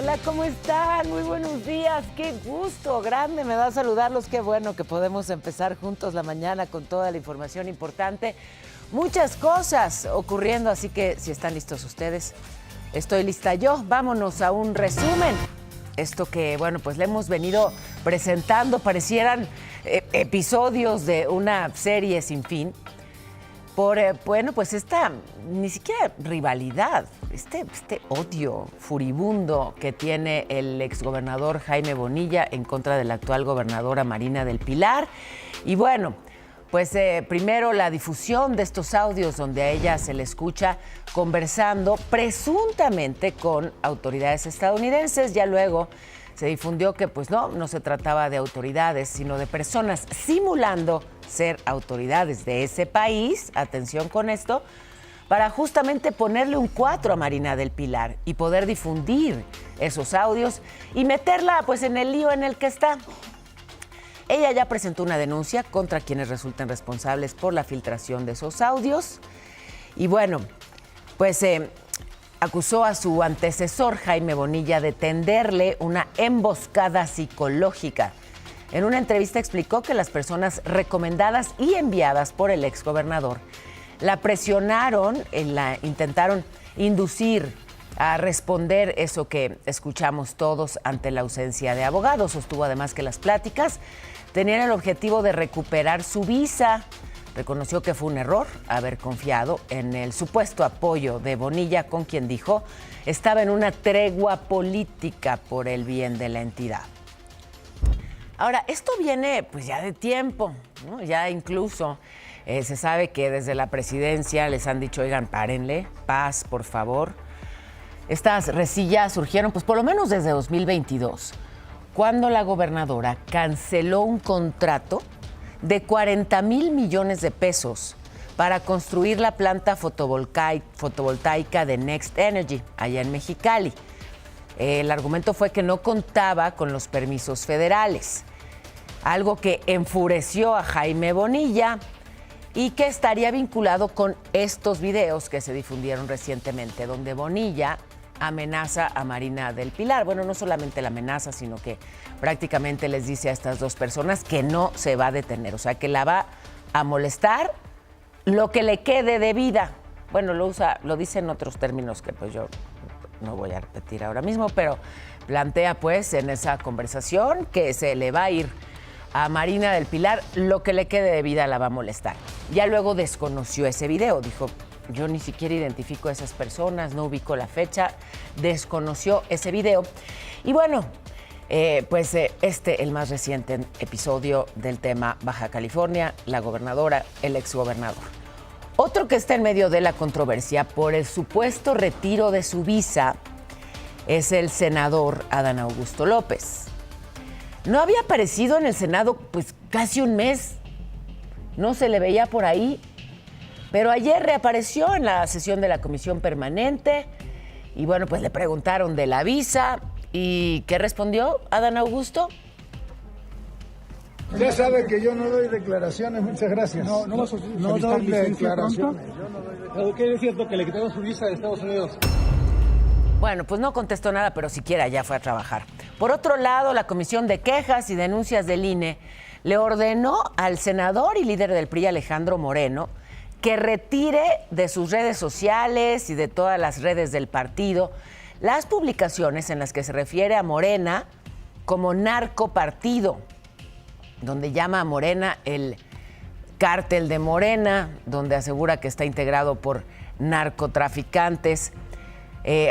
Hola, ¿cómo están? Muy buenos días. Qué gusto grande me da saludarlos. Qué bueno que podemos empezar juntos la mañana con toda la información importante. Muchas cosas ocurriendo, así que si están listos ustedes, estoy lista yo. Vámonos a un resumen. Esto que, bueno, pues le hemos venido presentando, parecieran episodios de una serie sin fin. Por, bueno, pues esta, ni siquiera rivalidad, este odio furibundo que tiene el exgobernador Jaime Bonilla en contra de la actual gobernadora Marina del Pilar. Y bueno, pues primero la difusión de estos audios donde a ella se le escucha conversando presuntamente con autoridades estadounidenses. Ya luego se difundió que pues no se trataba de autoridades, sino de personas simulando ser autoridades de ese país, atención con esto, para justamente ponerle un 4 a Marina del Pilar y poder difundir esos audios y meterla pues en el lío en el que está. Ella ya presentó una denuncia contra quienes resulten responsables por la filtración de esos audios y bueno, pues acusó a su antecesor Jaime Bonilla de tenderle una emboscada psicológica. En una entrevista explicó que las personas recomendadas y enviadas por el exgobernador la presionaron, intentaron inducir a responder eso que escuchamos todos ante la ausencia de abogados. Sostuvo además que las pláticas tenían el objetivo de recuperar su visa. Reconoció que fue un error haber confiado en el supuesto apoyo de Bonilla, con quien dijo estaba en una tregua política por el bien de la entidad. Ahora, esto viene pues ya de tiempo, ¿no? Ya incluso se sabe que desde la presidencia les han dicho, oigan, párenle, paz, por favor. Estas resillas surgieron pues por lo menos desde 2022, cuando la gobernadora canceló un contrato de 40 mil millones de pesos para construir la planta fotovoltaica de Next Energy, allá en Mexicali. El argumento fue que no contaba con los permisos federales, algo que enfureció a Jaime Bonilla y que estaría vinculado con estos videos que se difundieron recientemente, donde Bonilla amenaza a Marina del Pilar. Bueno, no solamente la amenaza, sino que prácticamente les dice a estas dos personas que no se va a detener, o sea, que la va a molestar lo que le quede de vida. Bueno, lo dice en otros términos que pues yo no voy a repetir ahora mismo, pero plantea pues en esa conversación que se le va a ir a Marina del Pilar, lo que le quede de vida la va a molestar. Ya luego desconoció ese video, dijo, yo ni siquiera identifico a esas personas, no ubico la fecha, desconoció ese video. Y bueno, pues el más reciente episodio del tema Baja California, la gobernadora, el exgobernador. Otro que está en medio de la controversia por el supuesto retiro de su visa es el senador Adán Augusto López. No había aparecido en el Senado pues casi un mes, no se le veía por ahí, pero ayer reapareció en la sesión de la Comisión Permanente y bueno, pues le preguntaron de la visa y ¿qué respondió Adán Augusto? Ya sabe que yo no doy declaraciones, muchas gracias. No doy declaraciones. ¿Qué es cierto que le quitaron su visa de Estados Unidos? Bueno, pues no contestó nada, pero siquiera ya fue a trabajar. Por otro lado, la Comisión de Quejas y Denuncias del INE le ordenó al senador y líder del PRI, Alejandro Moreno, que retire de sus redes sociales y de todas las redes del partido las publicaciones en las que se refiere a Morena como narcopartido, donde llama a Morena el cártel de Morena, donde asegura que está integrado por narcotraficantes.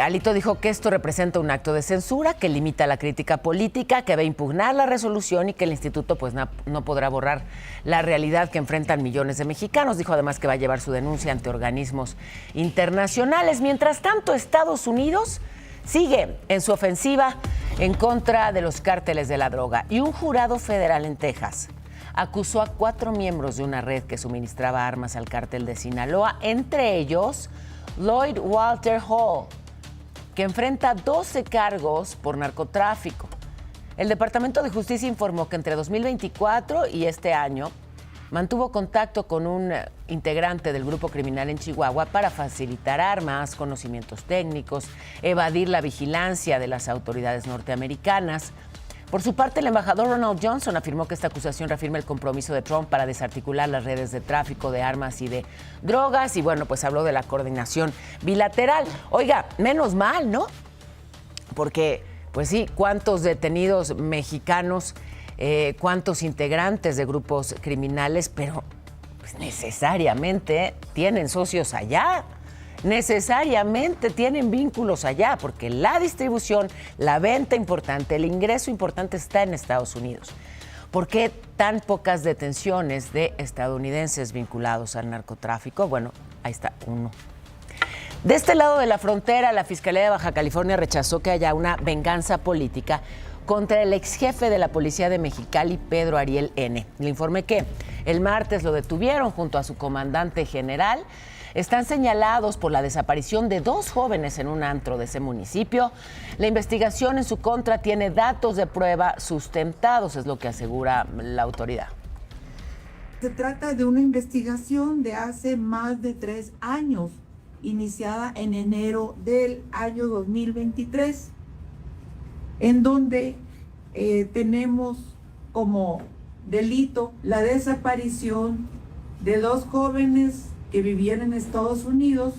Alito dijo que esto representa un acto de censura que limita la crítica política, que va a impugnar la resolución y que el instituto pues no podrá borrar la realidad que enfrentan millones de mexicanos. Dijo además que va a llevar su denuncia ante organismos internacionales. Mientras tanto, Estados Unidos sigue en su ofensiva en contra de los cárteles de la droga y un jurado federal en Texas acusó a 4 miembros de una red que suministraba armas al cártel de Sinaloa, entre ellos Lloyd Walter Hall, que enfrenta 12 cargos por narcotráfico. El Departamento de Justicia informó que entre 2024 y este año mantuvo contacto con un integrante del grupo criminal en Chihuahua para facilitar armas, conocimientos técnicos, evadir la vigilancia de las autoridades norteamericanas. Por su parte, el embajador Ronald Johnson afirmó que esta acusación reafirma el compromiso de Trump para desarticular las redes de tráfico de armas y de drogas. Y bueno, pues habló de la coordinación bilateral. Oiga, menos mal, ¿no? Porque, pues sí, ¿cuántos detenidos mexicanos, cuántos integrantes de grupos criminales, pero pues necesariamente tienen socios allá? Necesariamente tienen vínculos allá, porque la distribución, la venta importante, el ingreso importante está en Estados Unidos. ¿Por qué tan pocas detenciones de estadounidenses vinculados al narcotráfico? Bueno, ahí está uno. De este lado de la frontera, la Fiscalía de Baja California rechazó que haya una venganza política contra el ex jefe de la policía de Mexicali, Pedro Ariel N. Le informé que el martes lo detuvieron junto a su comandante general. Están señalados por la desaparición de 2 jóvenes en un antro de ese municipio. La investigación en su contra tiene datos de prueba sustentados, es lo que asegura la autoridad. Se trata de una investigación de hace más de 3 años, iniciada en enero del año 2023, en donde tenemos como delito la desaparición de 2 jóvenes que vivían en Estados Unidos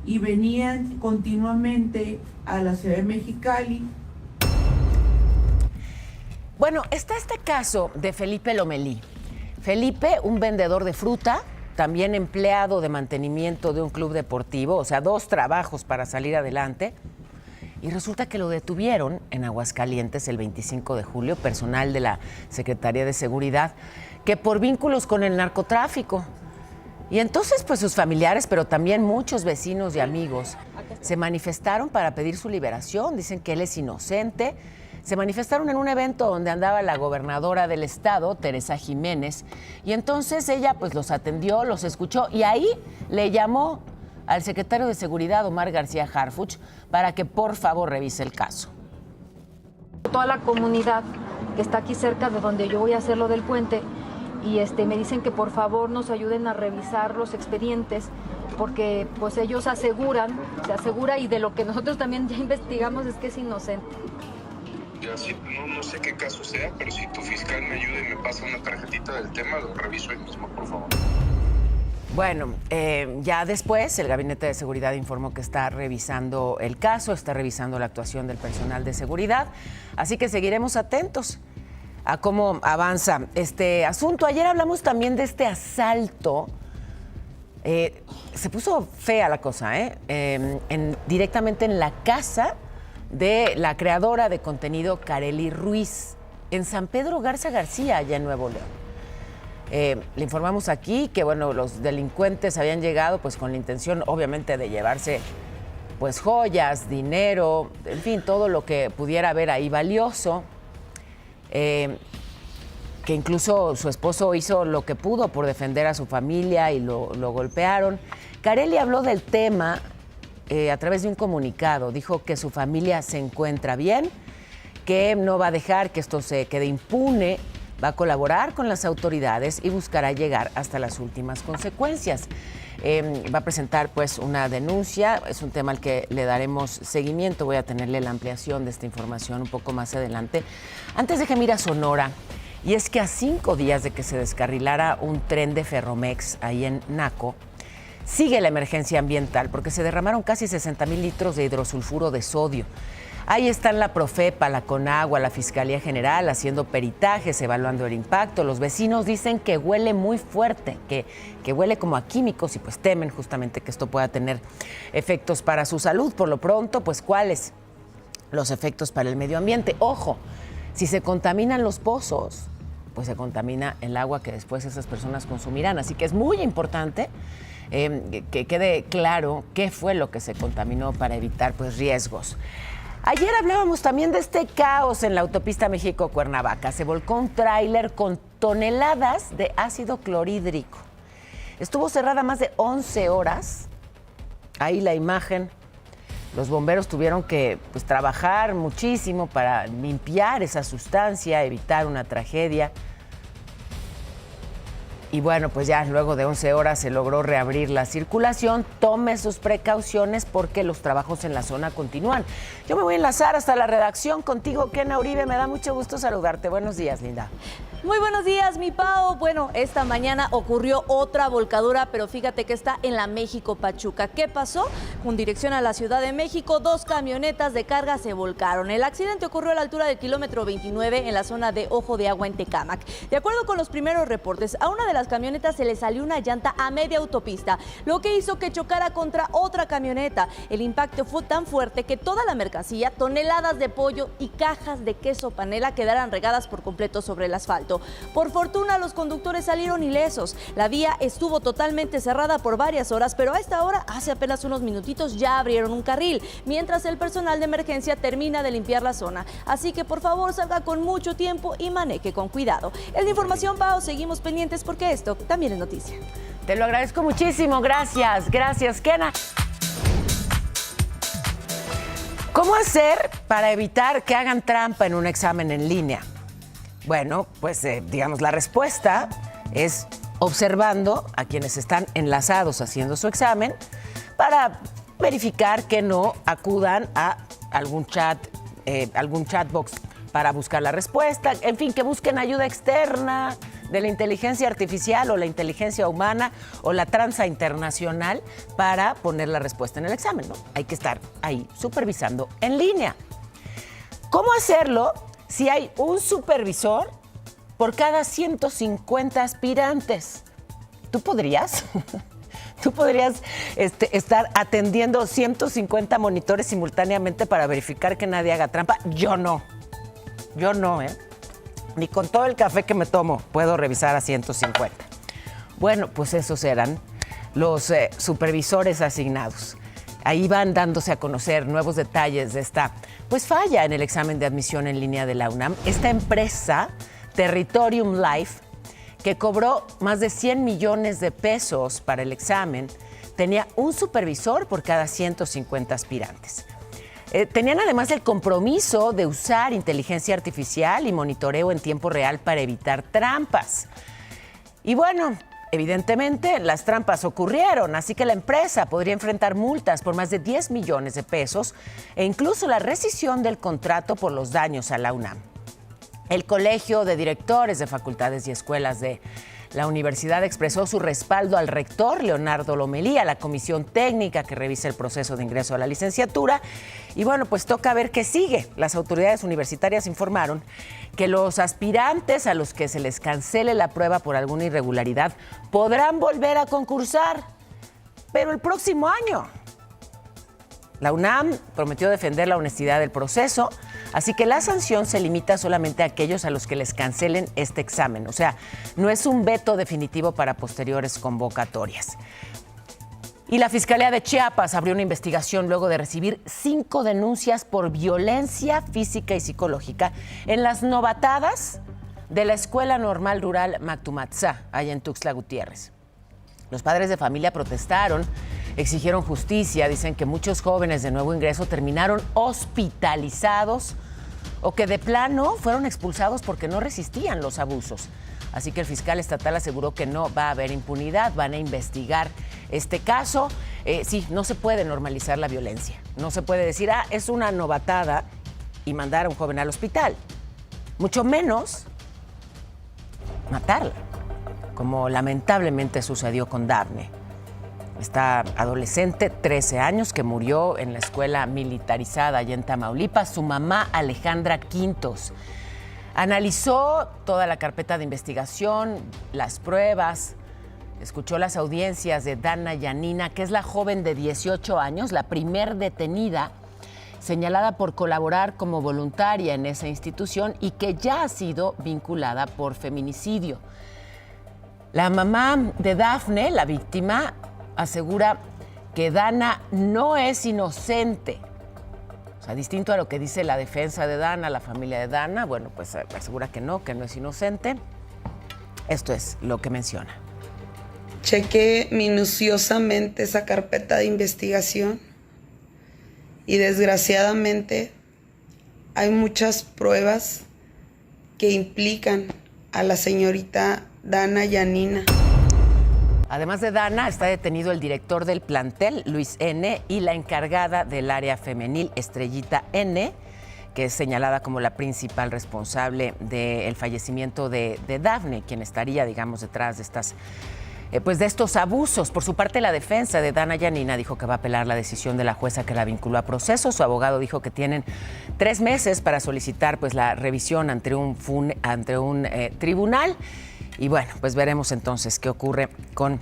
y venían continuamente a la ciudad de Mexicali. Bueno, está este caso de Felipe Lomelí. Felipe, un vendedor de fruta, también empleado de mantenimiento de un club deportivo, o sea, 2 trabajos para salir adelante. Y resulta que lo detuvieron en Aguascalientes el 25 de julio, personal de la Secretaría de Seguridad, que por vínculos con el narcotráfico. Y entonces, pues sus familiares, pero también muchos vecinos y amigos, se manifestaron para pedir su liberación. Dicen que él es inocente. Se manifestaron en un evento donde andaba la gobernadora del estado, Teresa Jiménez, y entonces ella pues los atendió, los escuchó y ahí le llamó al secretario de Seguridad, Omar García Harfuch, para que por favor revise el caso. Toda la comunidad que está aquí cerca de donde yo voy a hacer lo del puente, y me dicen que por favor nos ayuden a revisar los expedientes, porque pues ellos se asegura, y de lo que nosotros también ya investigamos es que es inocente. Ya, sí, no sé qué caso sea, pero si tu fiscal me ayuda y me pasa una tarjetita del tema, lo reviso ahí mismo, por favor. Bueno, ya después el Gabinete de Seguridad informó que está revisando el caso, está revisando la actuación del personal de seguridad, así que seguiremos atentos a cómo avanza este asunto. Ayer hablamos también de este asalto. Se puso fea la cosa, directamente en la casa de la creadora de contenido Kareli Ruiz, en San Pedro Garza García, allá en Nuevo León. Le informamos aquí que bueno, los delincuentes habían llegado pues con la intención obviamente de llevarse pues joyas, dinero, en fin, todo lo que pudiera haber ahí valioso. Que incluso su esposo hizo lo que pudo por defender a su familia y lo golpearon. Kareli habló del tema a través de un comunicado. Dijo que su familia se encuentra bien, que no va a dejar que esto se quede impune, va a colaborar con las autoridades y buscará llegar hasta las últimas consecuencias. Va a presentar pues una denuncia, es un tema al que le daremos seguimiento, voy a tenerle la ampliación de esta información un poco más adelante. Antes déjeme ir a Sonora, y es que a 5 días de que se descarrilara un tren de Ferromex ahí en Naco, sigue la emergencia ambiental porque se derramaron casi 60,000 litros de hidrosulfuro de sodio. Ahí están la Profepa, la Conagua, la Fiscalía General haciendo peritajes, evaluando el impacto. Los vecinos dicen que huele muy fuerte, que huele como a químicos y pues temen justamente que esto pueda tener efectos para su salud. Por lo pronto, pues ¿cuáles? Los efectos para el medio ambiente. Ojo, si se contaminan los pozos, pues se contamina el agua que después esas personas consumirán. Así que es muy importante que quede claro qué fue lo que se contaminó para evitar pues riesgos. Ayer hablábamos también de este caos en la autopista México-Cuernavaca. Se volcó un tráiler con toneladas de ácido clorhídrico. Estuvo cerrada más de 11 horas. Ahí la imagen. Los bomberos tuvieron que pues, trabajar muchísimo para limpiar esa sustancia, evitar una tragedia. Y bueno, pues ya luego de 11 horas se logró reabrir la circulación. Tome sus precauciones porque los trabajos en la zona continúan. Yo me voy a enlazar hasta la redacción contigo, Kena Uribe. Me da mucho gusto saludarte. Buenos días, linda. Muy buenos días, mi Pao. Bueno, esta mañana ocurrió otra volcadura, pero fíjate que está en la México-Pachuca. ¿Qué pasó? Con dirección a la Ciudad de México, 2 camionetas de carga se volcaron. El accidente ocurrió a la altura del kilómetro 29 en la zona de Ojo de Agua en Tecámac. De acuerdo con los primeros reportes, a una de las camionetas se le salió una llanta a media autopista, lo que hizo que chocara contra otra camioneta. El impacto fue tan fuerte que toda la mercancía, toneladas de pollo y cajas de queso panela quedaran regadas por completo sobre el asfalto. Por fortuna, los conductores salieron ilesos. La vía estuvo totalmente cerrada por varias horas, pero a esta hora, hace apenas unos minutitos, ya abrieron un carril, mientras el personal de emergencia termina de limpiar la zona. Así que, por favor, salga con mucho tiempo y maneje con cuidado. Es la información, Pao. Seguimos pendientes porque esto también es noticia. Te lo agradezco muchísimo. Gracias. Gracias, Kena. ¿Cómo hacer para evitar que hagan trampa en un examen en línea? Bueno, pues digamos, la respuesta es observando a quienes están enlazados haciendo su examen para verificar que no acudan a algún chatbox para buscar la respuesta, en fin, que busquen ayuda externa de la inteligencia artificial o la inteligencia humana o la tranza internacional para poner la respuesta en el examen, ¿no? Hay que estar ahí supervisando en línea. ¿Cómo hacerlo si hay un supervisor por cada 150 aspirantes? ¿Tú podrías? ¿Tú podrías estar atendiendo 150 monitores simultáneamente para verificar que nadie haga trampa? Yo no, ni con todo el café que me tomo puedo revisar a 150. Bueno, pues esos eran los supervisores asignados. Ahí van dándose a conocer nuevos detalles de esta falla en el examen de admisión en línea de la UNAM. Esta empresa, Territorium Life, que cobró más de 100 millones de pesos para el examen, tenía un supervisor por cada 150 aspirantes. Tenían además el compromiso de usar inteligencia artificial y monitoreo en tiempo real para evitar trampas. Y bueno, evidentemente las trampas ocurrieron, así que la empresa podría enfrentar multas por más de 10 millones de pesos e incluso la rescisión del contrato por los daños a la UNAM. El Colegio de Directores de Facultades y Escuelas de la universidad expresó su respaldo al rector Leonardo Lomelí, a la comisión técnica que revisa el proceso de ingreso a la licenciatura. Y bueno, pues toca ver qué sigue. Las autoridades universitarias informaron que los aspirantes a los que se les cancele la prueba por alguna irregularidad podrán volver a concursar, pero el próximo año. La UNAM prometió defender la honestidad del proceso, así que la sanción se limita solamente a aquellos a los que les cancelen este examen. O sea, no es un veto definitivo para posteriores convocatorias. Y la Fiscalía de Chiapas abrió una investigación luego de recibir 5 denuncias por violencia física y psicológica en las novatadas de la Escuela Normal Rural Mactumatzá, allá en Tuxtla Gutiérrez. Los padres de familia protestaron, exigieron justicia, dicen que muchos jóvenes de nuevo ingreso terminaron hospitalizados o que de plano fueron expulsados porque no resistían los abusos. Así que el fiscal estatal aseguró que no va a haber impunidad, van a investigar este caso. Sí, no se puede normalizar la violencia, no se puede decir, es una novatada y mandar a un joven al hospital, mucho menos matarla, como lamentablemente sucedió con Dafne, esta adolescente, 13 años, que murió en la escuela militarizada allá en Tamaulipas. Su mamá, Alejandra Quintos, analizó toda la carpeta de investigación, las pruebas, escuchó las audiencias de Dana Yanina, que es la joven de 18 años, la primer detenida, señalada por colaborar como voluntaria en esa institución y que ya ha sido vinculada por feminicidio. La mamá de Dafne, la víctima, asegura que Dana no es inocente. O sea, distinto a lo que dice la defensa de Dana, la familia de Dana, bueno, pues asegura que no es inocente. Esto es lo que menciona. Chequé minuciosamente esa carpeta de investigación y desgraciadamente hay muchas pruebas que implican a la señorita Dana Yanina. Además de Dana, está detenido el director del plantel, Luis N., y la encargada del área femenil, Estrellita N., que es señalada como la principal responsable del fallecimiento de Dafne, quien estaría, digamos, detrás de de estos abusos. Por su parte, la defensa de Dana Yanina dijo que va a apelar la decisión de la jueza que la vinculó a proceso. Su abogado dijo que tienen 3 meses para solicitar la revisión ante un tribunal. Y bueno, pues veremos entonces qué ocurre con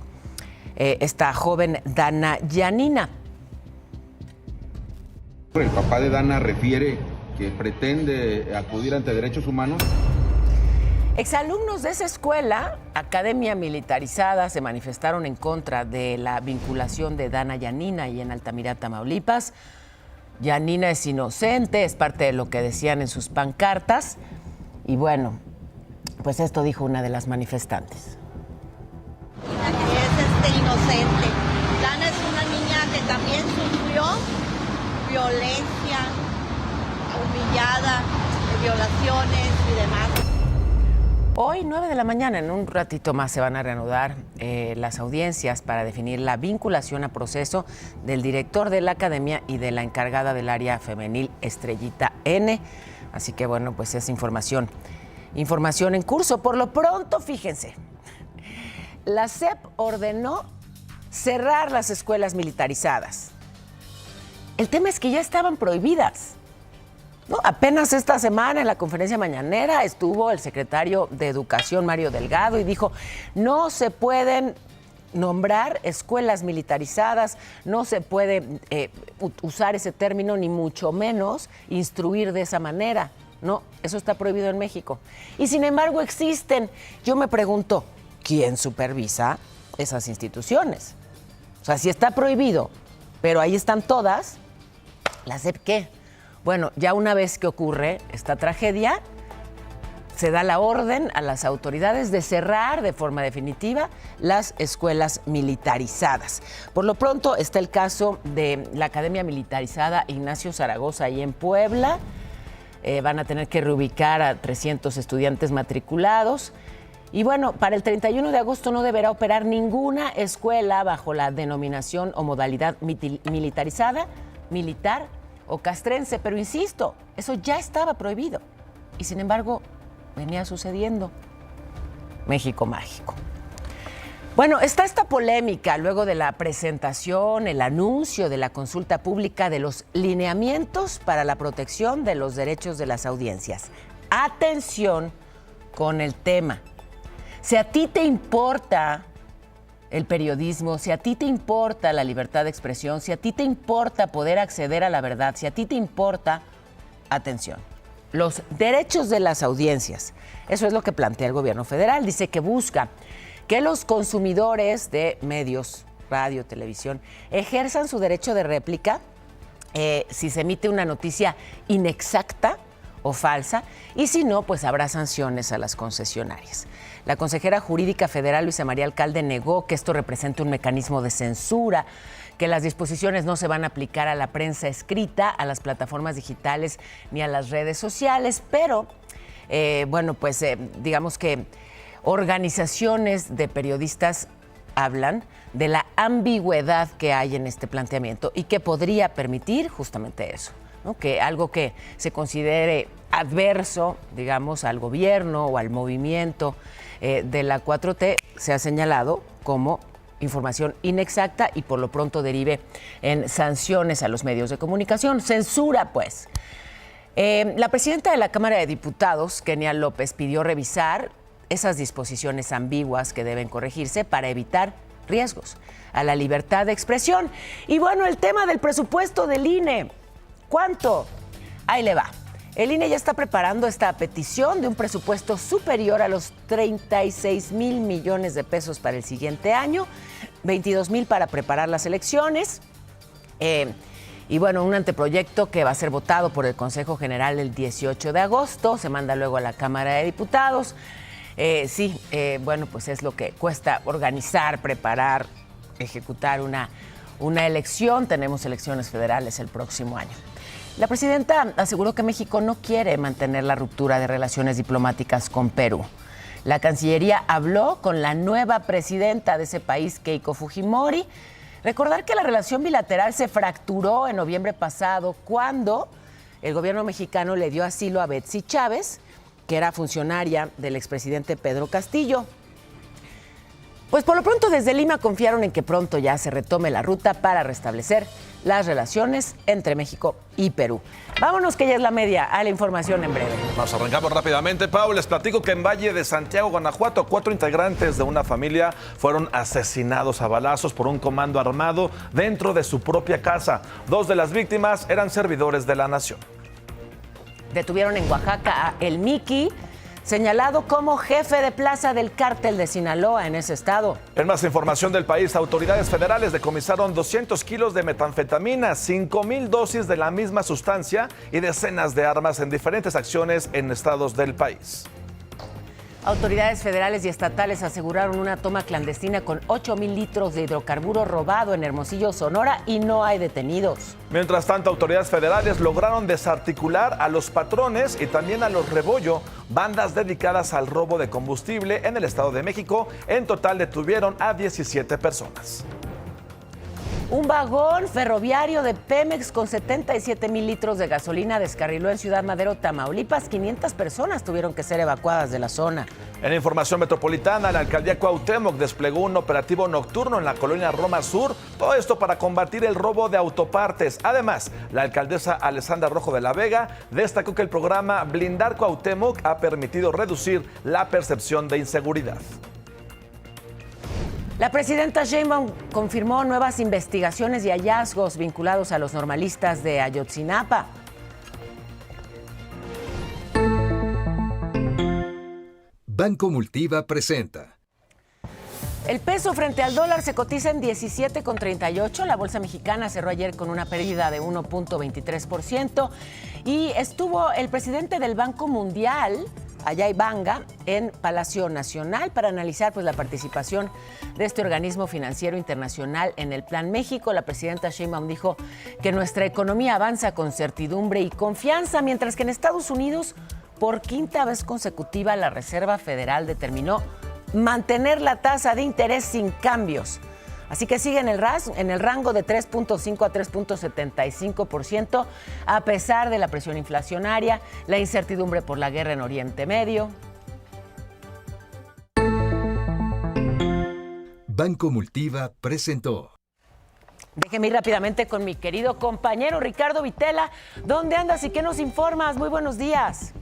esta joven Dana Yanina. El papá de Dana refiere que pretende acudir ante derechos humanos. Exalumnos de esa escuela, Academia Militarizada, se manifestaron en contra de la vinculación de Dana Yanina y en Altamira, Tamaulipas. Yanina es inocente, es parte de lo que decían en sus pancartas. Y bueno, pues esto dijo una de las manifestantes. Es inocente. Dana es una niña que también sufrió violencia, humillada, violaciones y demás. Hoy, 9 de la mañana, en un ratito más se van a reanudar las audiencias para definir la vinculación a proceso del director de la academia y de la encargada del área femenil, Estrellita N. Así que bueno, pues es información en curso. Por lo pronto, fíjense, la SEP ordenó cerrar las escuelas militarizadas. El tema es que ya estaban prohibidas. No, apenas esta semana en la conferencia mañanera estuvo el secretario de Educación, Mario Delgado, y dijo, no se pueden nombrar escuelas militarizadas, no se puede usar ese término, ni mucho menos instruir de esa manera. No, eso está prohibido en México. Y sin embargo existen. Yo me pregunto, ¿quién supervisa esas instituciones? O sea, si está prohibido, pero ahí están todas, ¿la SEP qué? Bueno, ya una vez que ocurre esta tragedia, se da la orden a las autoridades de cerrar de forma definitiva las escuelas militarizadas. Por lo pronto está el caso de la Academia Militarizada Ignacio Zaragoza ahí en Puebla. Van a tener que reubicar a 300 estudiantes matriculados. Y bueno, para el 31 de agosto no deberá operar ninguna escuela bajo la denominación o modalidad militarizada, militar o castrense, pero insisto, eso ya estaba prohibido y sin embargo venía sucediendo. México mágico. Bueno, está esta polémica luego de la presentación, el anuncio de la consulta pública de los lineamientos para la protección de los derechos de las audiencias. Atención con el tema. Si a ti te importa el periodismo, si a ti te importa la libertad de expresión, si a ti te importa poder acceder a la verdad, si a ti te importa, atención, los derechos de las audiencias. Eso es lo que plantea el gobierno federal. Dice que busca que los consumidores de medios, radio, televisión, ejerzan su derecho de réplica si se emite una noticia inexacta o falsa, y si no, pues habrá sanciones a las concesionarias. La consejera jurídica federal, Luisa María Alcalde, negó que esto represente un mecanismo de censura, que las disposiciones no se van a aplicar a la prensa escrita, a las plataformas digitales ni a las redes sociales, pero, digamos que organizaciones de periodistas hablan de la ambigüedad que hay en este planteamiento y que podría permitir justamente eso, ¿no? Que algo que se considere adverso, digamos, al gobierno o al movimiento de la 4T se ha señalado como información inexacta y por lo pronto derive en sanciones a los medios de comunicación. Censura, pues. La presidenta de la Cámara de Diputados, Kenia López, pidió revisar esas disposiciones ambiguas que deben corregirse para evitar riesgos a la libertad de expresión. Y bueno, el tema del presupuesto del INE. ¿Cuánto? Ahí le va. El INE ya está preparando esta petición de un presupuesto superior a los 36,000 millones de pesos para el siguiente año, 22,000 para preparar las elecciones. Y bueno, un anteproyecto que va a ser votado por el Consejo General el 18 de agosto, se manda luego a la Cámara de Diputados. Pues es lo que cuesta organizar, preparar, ejecutar una elección. Tenemos elecciones federales el próximo año. La presidenta aseguró que México no quiere mantener la ruptura de relaciones diplomáticas con Perú, La Cancillería habló con la nueva presidenta de ese país, Keiko Fujimori. Recordar que la relación bilateral se fracturó en noviembre pasado cuando el gobierno mexicano le dio asilo a Betsy Chávez, que era funcionaria del expresidente Pedro Castillo. Pues por lo pronto desde Lima confiaron en que pronto ya se retome la ruta para restablecer las relaciones entre México y Perú. Vámonos, que ya es la media, a la información en breve. Arrancamos rápidamente, Pau. Les platico que en Valle de Santiago, Guanajuato, 4 integrantes de una familia fueron asesinados a balazos por un comando armado dentro de su propia casa. 2 de las víctimas eran servidores de la nación. Detuvieron en Oaxaca a El Miki, señalado como jefe de plaza del cártel de Sinaloa en ese estado. En más información del país, autoridades federales decomisaron 200 kilos de metanfetamina, 5,000 dosis de la misma sustancia y decenas de armas en diferentes acciones en estados del país. Autoridades federales y estatales aseguraron una toma clandestina con 8,000 litros de hidrocarburo robado en Hermosillo, Sonora, y no hay detenidos. Mientras tanto, autoridades federales lograron desarticular a los patrones y también a los Rebollo, bandas dedicadas al robo de combustible en el Estado de México. En total detuvieron a 17 personas. Un vagón ferroviario de Pemex con 77,000 litros de gasolina descarriló en Ciudad Madero, Tamaulipas. 500 personas tuvieron que ser evacuadas de la zona. En información metropolitana, la alcaldía Cuauhtémoc desplegó un operativo nocturno en la colonia Roma Sur. Todo esto para combatir el robo de autopartes. Además, la alcaldesa Alessandra Rojo de la Vega destacó que el programa Blindar Cuauhtémoc ha permitido reducir la percepción de inseguridad. La presidenta Sheinbaum confirmó nuevas investigaciones y hallazgos vinculados a los normalistas de Ayotzinapa. Banco Multiva presenta. El peso frente al dólar se cotiza en 17,38. La bolsa mexicana cerró ayer con una pérdida de 1,23%. Y estuvo el presidente del Banco Mundial, Ajay Banga, en Palacio Nacional para analizar la participación de este organismo financiero internacional en el Plan México. La presidenta Sheinbaum dijo que nuestra economía avanza con certidumbre y confianza, mientras que en Estados Unidos, por 5ª vez consecutiva, la Reserva Federal determinó mantener la tasa de interés sin cambios. Así que sigue en el rango de 3.5 a 3.75%, a pesar de la presión inflacionaria, la incertidumbre por la guerra en Oriente Medio. Banco Multiva presentó. Déjeme ir rápidamente con mi querido compañero Ricardo Vitela. ¿Dónde andas y qué nos informas? Muy buenos días.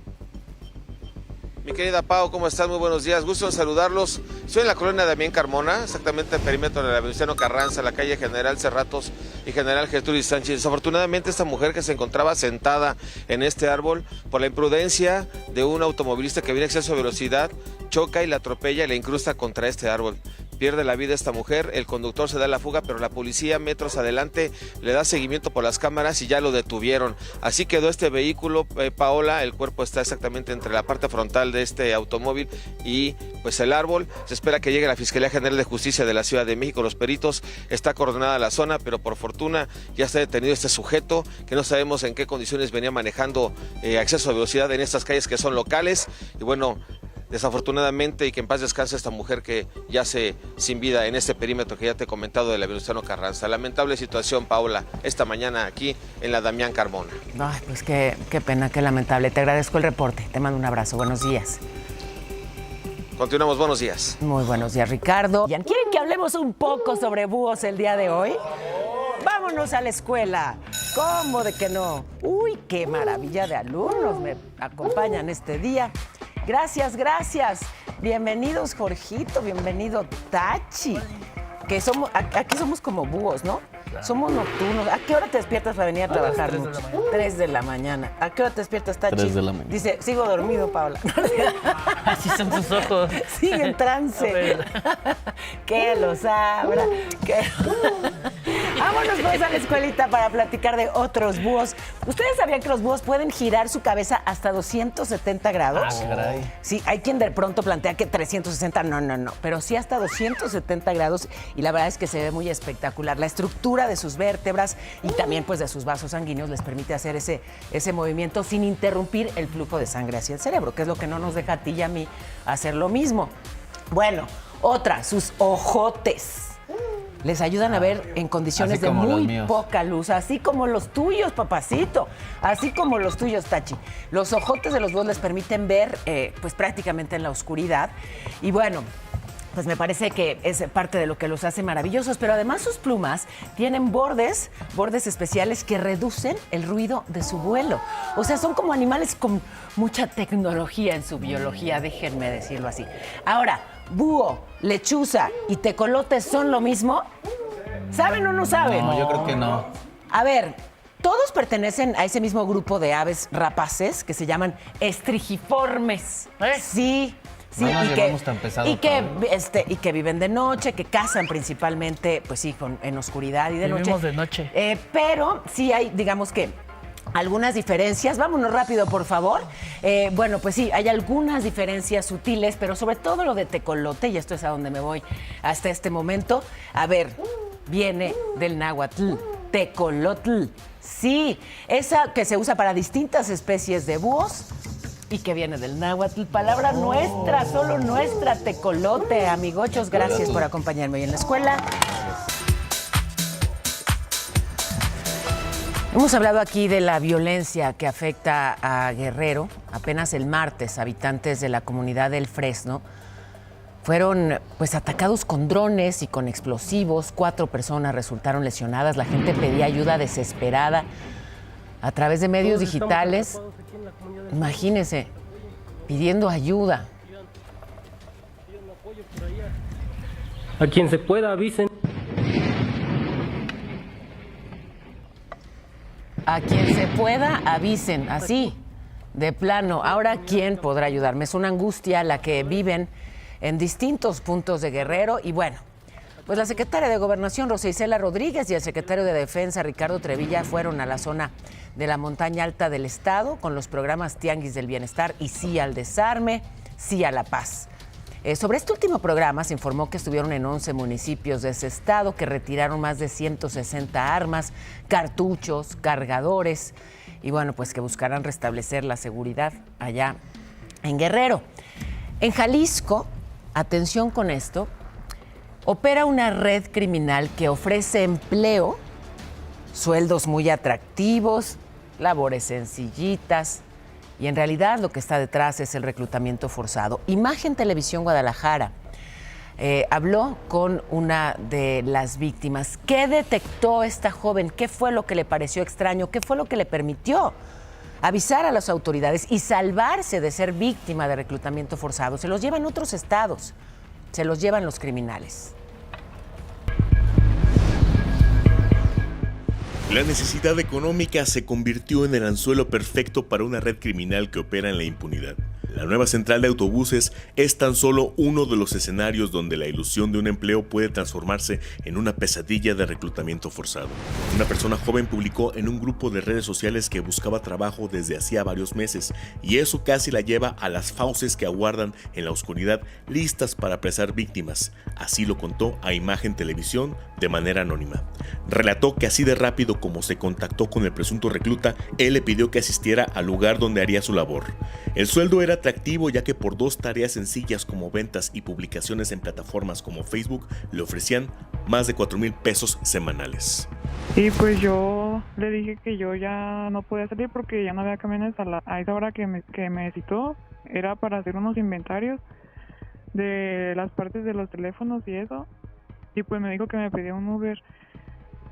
Mi querida Pau, ¿cómo estás? Muy buenos días, gusto en saludarlos. Estoy en la colonia Damián Carmona, exactamente en el perímetro de la Venustiano Carranza, la calle General Cerratos y General Gertrudis Sánchez. Desafortunadamente, esta mujer que se encontraba sentada en este árbol, por la imprudencia de un automovilista que viene a exceso de velocidad, choca y la atropella y la incrusta contra este árbol. Pierde la vida esta mujer, el conductor se da la fuga, pero la policía metros adelante le da seguimiento por las cámaras y ya lo detuvieron. Así quedó este vehículo, Paola, el cuerpo está exactamente entre la parte frontal de este automóvil y pues el árbol. Se espera que llegue la Fiscalía General de Justicia de la Ciudad de México, los peritos, está coordinada la zona, pero por fortuna ya está detenido este sujeto, que no sabemos en qué condiciones venía manejando a exceso de velocidad en estas calles que son locales, y bueno, desafortunadamente, y que en paz descanse esta mujer que yace sin vida en este perímetro que ya te he comentado de la Venustiano Carranza. Lamentable situación, Paola, esta mañana aquí en la Damián Carmona. Ay, pues qué pena, qué lamentable. Te agradezco el reporte. Te mando un abrazo. Buenos días. Continuamos, buenos días. Muy buenos días, Ricardo. ¿Quieren que hablemos un poco sobre búhos el día de hoy? ¡Vámonos a la escuela! ¿Cómo de que no? ¡Uy, qué maravilla de alumnos me acompañan este día! Gracias, gracias. Bienvenidos, Jorgito, bienvenido, Tachi. Que aquí somos como búhos, ¿no? Somos nocturnos. ¿A qué hora te despiertas para venir a trabajar? 3 de la mañana. ¿A qué hora te despiertas, Tachi? 3 de la mañana. Dice, sigo dormido, Paula. Así son tus ojos. Sigue en trance. Que los abra. Vámonos pues a la escuelita para platicar de otros búhos. ¿Ustedes sabían que los búhos pueden girar su cabeza hasta 270 grados? Ah, caray. Sí, hay quien de pronto plantea que 360, no, pero sí hasta 270 grados y la verdad es que se ve muy espectacular. La estructura de sus vértebras y también pues de sus vasos sanguíneos les permite hacer ese movimiento sin interrumpir el flujo de sangre hacia el cerebro, que es lo que no nos deja a ti y a mí hacer lo mismo. Bueno, otra, sus ojotes. Les ayudan a ver en condiciones de muy poca luz, así como los tuyos, papacito, así como los tuyos, Tachi. Los ojotes de los búhos les permiten ver pues prácticamente en la oscuridad y bueno, pues me parece que es parte de lo que los hace maravillosos, pero además sus plumas tienen bordes especiales que reducen el ruido de su vuelo. O sea, son como animales con mucha tecnología en su biología, déjenme decirlo así. Ahora, búho, lechuza y tecolote son lo mismo. ¿Saben o no saben? No, yo creo que no. A ver, todos pertenecen a ese mismo grupo de aves rapaces que se llaman estrigiformes. Sí. Sí, no nos y llevamos tan pesado y que viven de noche, que cazan principalmente, pues sí, en oscuridad y de noche. Vivimos de noche. Pero sí hay, digamos que, algunas diferencias. Vámonos rápido, por favor. Bueno, pues sí, hay algunas diferencias sutiles, pero sobre todo lo de tecolote, y esto es a donde me voy hasta este momento. A ver, viene del náhuatl, tecolotl. Sí, esa que se usa para distintas especies de búhos y que viene del náhuatl. Palabra nuestra, solo nuestra, tecolote. Amigochos, gracias por acompañarme hoy en la escuela. Hemos hablado aquí de la violencia que afecta a Guerrero. Apenas el martes, habitantes de la comunidad del Fresno fueron pues atacados con drones y con explosivos. 4 personas resultaron lesionadas. La gente pedía ayuda desesperada a través de medios digitales. Imagínense, pidiendo ayuda. A quien se pueda, avisen. A quien se pueda, avisen, así, de plano. Ahora, ¿quién podrá ayudarme? Es una angustia la que viven en distintos puntos de Guerrero. Y bueno, pues la secretaria de Gobernación, Rosa Isela Rodríguez, y el secretario de Defensa, Ricardo Trevilla, fueron a la zona de la montaña alta del estado con los programas Tianguis del Bienestar y Sí al Desarme, Sí a la Paz. Sobre este último programa se informó que estuvieron en 11 municipios de ese estado, que retiraron más de 160 armas, cartuchos, cargadores y bueno, pues que buscarán restablecer la seguridad allá en Guerrero. En Jalisco, atención con esto, opera una red criminal que ofrece empleo, sueldos muy atractivos, labores sencillitas. Y en realidad lo que está detrás es el reclutamiento forzado. Imagen Televisión Guadalajara habló con una de las víctimas. ¿Qué detectó esta joven? ¿Qué fue lo que le pareció extraño? ¿Qué fue lo que le permitió avisar a las autoridades y salvarse de ser víctima de reclutamiento forzado? Se los llevan otros estados, se los llevan los criminales. La necesidad económica se convirtió en el anzuelo perfecto para una red criminal que opera en la impunidad. La nueva central de autobuses es tan solo uno de los escenarios donde la ilusión de un empleo puede transformarse en una pesadilla de reclutamiento forzado. Una persona joven publicó en un grupo de redes sociales que buscaba trabajo desde hacía varios meses, y eso casi la lleva a las fauces que aguardan en la oscuridad, listas para apresar víctimas. Así lo contó a Imagen Televisión de manera anónima. Relató que así de rápido como se contactó con el presunto recluta, él le pidió que asistiera al lugar donde haría su labor. El sueldo era atractivo, ya que por 2 tareas sencillas como ventas y publicaciones en plataformas como Facebook le ofrecían más de 4,000 pesos semanales. Y pues yo le dije que yo ya no podía salir porque ya no había camiones a esa hora que me citó. Era para hacer unos inventarios de las partes de los teléfonos y eso. Y pues me dijo que me pedía un Uber.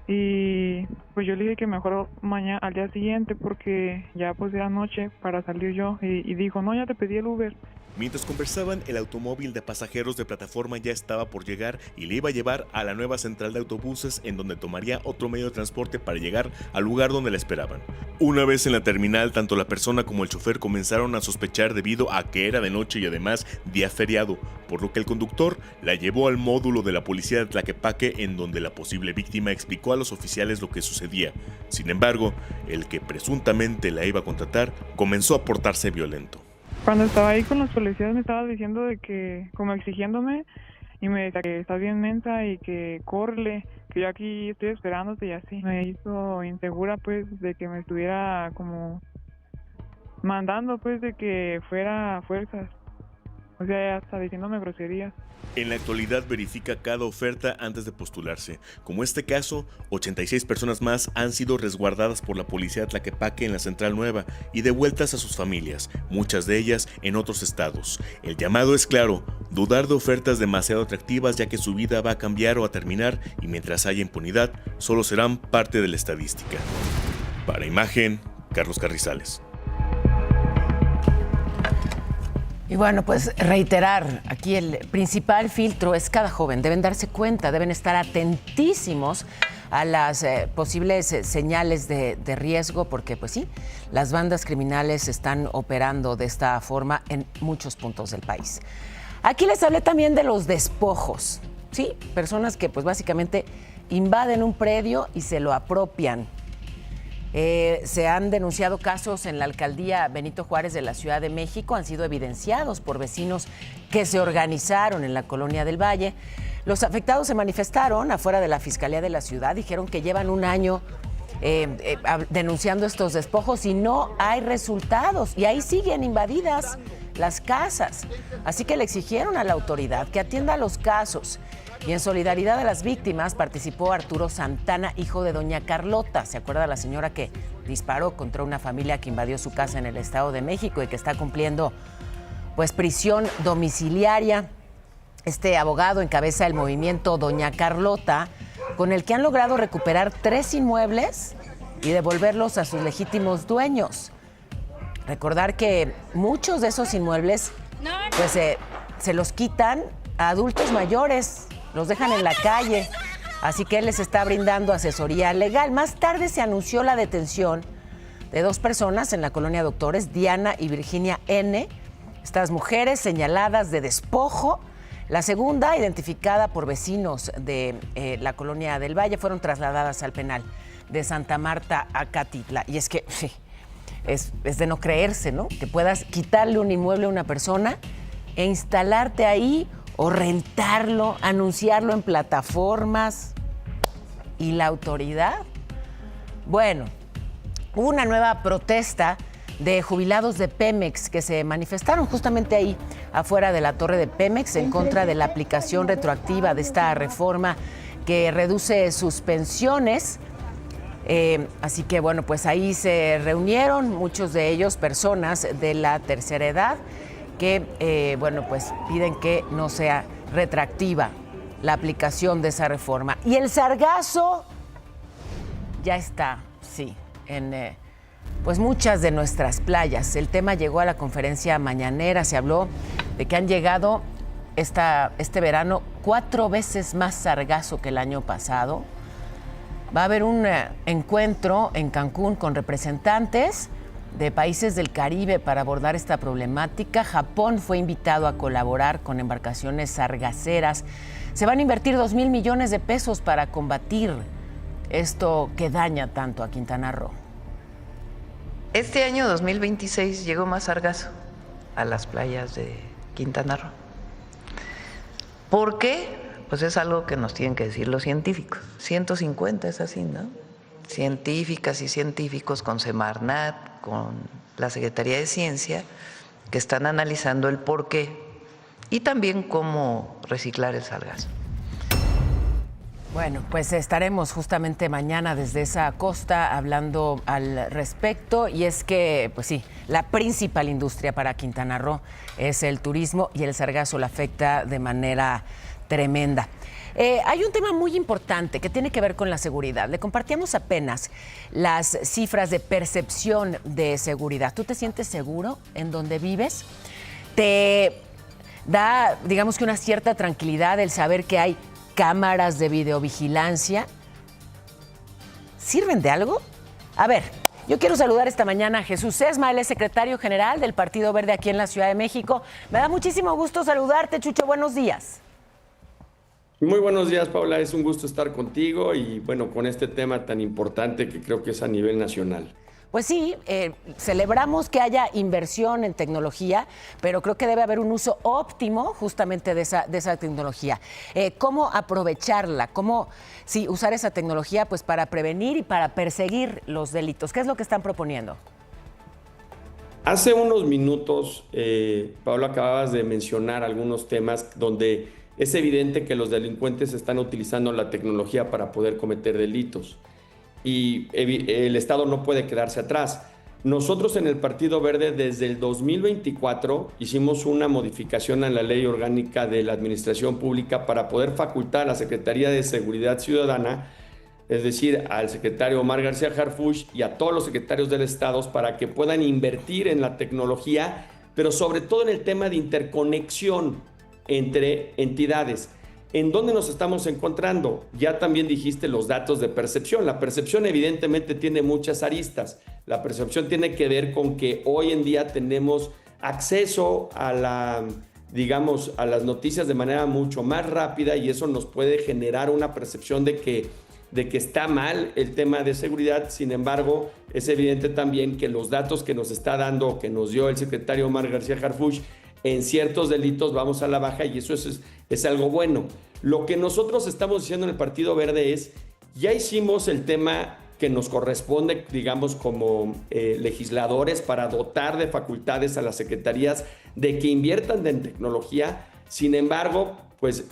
Y pues yo le dije que mejor mañana, al día siguiente, porque ya pues era noche para salir yo. Y dijo, no, ya te pedí el Uber. Mientras conversaban, el automóvil de pasajeros de plataforma ya estaba por llegar y le iba a llevar a la nueva central de autobuses, en donde tomaría otro medio de transporte para llegar al lugar donde la esperaban. Una vez en la terminal, tanto la persona como el chofer comenzaron a sospechar debido a que era de noche y además día feriado, por lo que el conductor la llevó al módulo de la policía de Tlaquepaque, en donde la posible víctima explicó a los oficiales lo que sucedía. Sin embargo, el que presuntamente la iba a contratar comenzó a portarse violento. Cuando estaba ahí con los policías me estaba diciendo de que, como exigiéndome, y me decía que estás bien mensa y que córrele, que yo aquí estoy esperándote y así. Me hizo insegura pues de que me estuviera como mandando pues de que fuera a fuerzas. O sea, hasta diciéndome groserías. En la actualidad verifica cada oferta antes de postularse. Como este caso, 86 personas más han sido resguardadas por la policía de Tlaquepaque en la Central Nueva y devueltas a sus familias, muchas de ellas en otros estados. El llamado es claro: dudar de ofertas demasiado atractivas, ya que su vida va a cambiar o a terminar, y mientras haya impunidad, solo serán parte de la estadística. Para Imagen, Carlos Carrizales. Y bueno, pues reiterar, aquí el principal filtro es cada joven. Deben darse cuenta, deben estar atentísimos a las posibles señales de riesgo, porque pues sí, las bandas criminales están operando de esta forma en muchos puntos del país. Aquí les hablé también de los despojos, ¿sí? Personas que pues básicamente invaden un predio y se lo apropian. Se han denunciado casos en la alcaldía Benito Juárez de la Ciudad de México, han sido evidenciados por vecinos que se organizaron en la Colonia del Valle. Los afectados se manifestaron afuera de la Fiscalía de la ciudad, dijeron que llevan un año denunciando estos despojos y no hay resultados, y ahí siguen invadidas las casas. Así que le exigieron a la autoridad que atienda los casos. Y en solidaridad a las víctimas participó Arturo Santana, hijo de doña Carlota. ¿Se acuerda la señora que disparó contra una familia que invadió su casa en el Estado de México y que está cumpliendo pues prisión domiciliaria? Este abogado encabeza el movimiento Doña Carlota, con el que han logrado recuperar 3 inmuebles y devolverlos a sus legítimos dueños. Recordar que muchos de esos inmuebles pues se los quitan a adultos mayores, los dejan en la calle, así que él les está brindando asesoría legal. Más tarde se anunció la detención de 2 personas en la colonia Doctores, Diana y Virginia N., estas mujeres señaladas de despojo. La segunda, identificada por vecinos de la colonia del Valle, fueron trasladadas al penal de Santa Marta, Acatitla. Y es que sí, es de no creerse, ¿no? Que puedas quitarle un inmueble a una persona e instalarte ahí, o rentarlo, anunciarlo en plataformas. ¿Y la autoridad? Bueno, hubo una nueva protesta de jubilados de Pemex que se manifestaron justamente ahí, afuera de la torre de Pemex, en contra de la aplicación retroactiva de esta reforma que reduce sus pensiones. Así que bueno, pues ahí se reunieron muchos de ellos, personas de la tercera edad, que, bueno, pues piden que no sea retroactiva la aplicación de esa reforma. Y el sargazo ya está, sí, en pues muchas de nuestras playas. El tema llegó a la conferencia mañanera, se habló de que han llegado este verano 4 veces más sargazo que el año pasado. Va a haber un encuentro en Cancún con representantes de países del Caribe para abordar esta problemática. Japón fue invitado a colaborar con embarcaciones sargaceras. Se van a invertir 2,000 millones de pesos para combatir esto que daña tanto a Quintana Roo. Este año 2026 llegó más sargazo a las playas de Quintana Roo. ¿Por qué? Pues es algo que nos tienen que decir los científicos. 150 es así, ¿no? Científicas y científicos con Semarnat, con la Secretaría de Ciencia, que están analizando el por qué y también cómo reciclar el sargazo. Bueno, pues estaremos justamente mañana desde esa costa hablando al respecto, y es que, pues sí, la principal industria para Quintana Roo es el turismo y el sargazo la afecta de manera tremenda. Hay un tema muy importante que tiene que ver con la seguridad. Le compartíamos apenas las cifras de percepción de seguridad. ¿Tú te sientes seguro en donde vives? ¿Te da, digamos que una cierta tranquilidad el saber que hay cámaras de videovigilancia? ¿Sirven de algo? A ver, yo quiero saludar esta mañana a Jesús Sesma, él es secretario general del Partido Verde aquí en la Ciudad de México. Me da muchísimo gusto saludarte, Chucho, buenos días. Muy buenos días, Paula, es un gusto estar contigo y bueno, con este tema tan importante que creo que es a nivel nacional. Pues sí, celebramos que haya inversión en tecnología, pero creo que debe haber un uso óptimo justamente de esa tecnología. ¿Cómo aprovecharla? ¿Cómo usar esa tecnología pues, para prevenir y para perseguir los delitos? ¿Qué es lo que están proponiendo? Hace unos minutos, Paula, acababas de mencionar algunos temas donde es evidente que los delincuentes están utilizando la tecnología para poder cometer delitos. Y el Estado no puede quedarse atrás. Nosotros en el Partido Verde desde el 2024 hicimos una modificación a la Ley Orgánica de la Administración Pública para poder facultar a la Secretaría de Seguridad Ciudadana, es decir, al secretario Omar García Harfuch y a todos los secretarios del Estado para que puedan invertir en la tecnología, pero sobre todo en el tema de interconexión entre entidades. ¿En dónde nos estamos encontrando? Ya también dijiste los datos de percepción. La percepción evidentemente tiene muchas aristas. La percepción tiene que ver con que hoy en día tenemos acceso a las noticias de manera mucho más rápida y eso nos puede generar una percepción de que está mal el tema de seguridad. Sin embargo, es evidente también que los datos que nos está dando, que nos dio el secretario Omar García Harfuch, en ciertos delitos vamos a la baja y eso es algo bueno. Lo que nosotros estamos diciendo en el Partido Verde es, ya hicimos el tema que nos corresponde, digamos, como legisladores para dotar de facultades a las secretarías de que inviertan en tecnología. Sin embargo, pues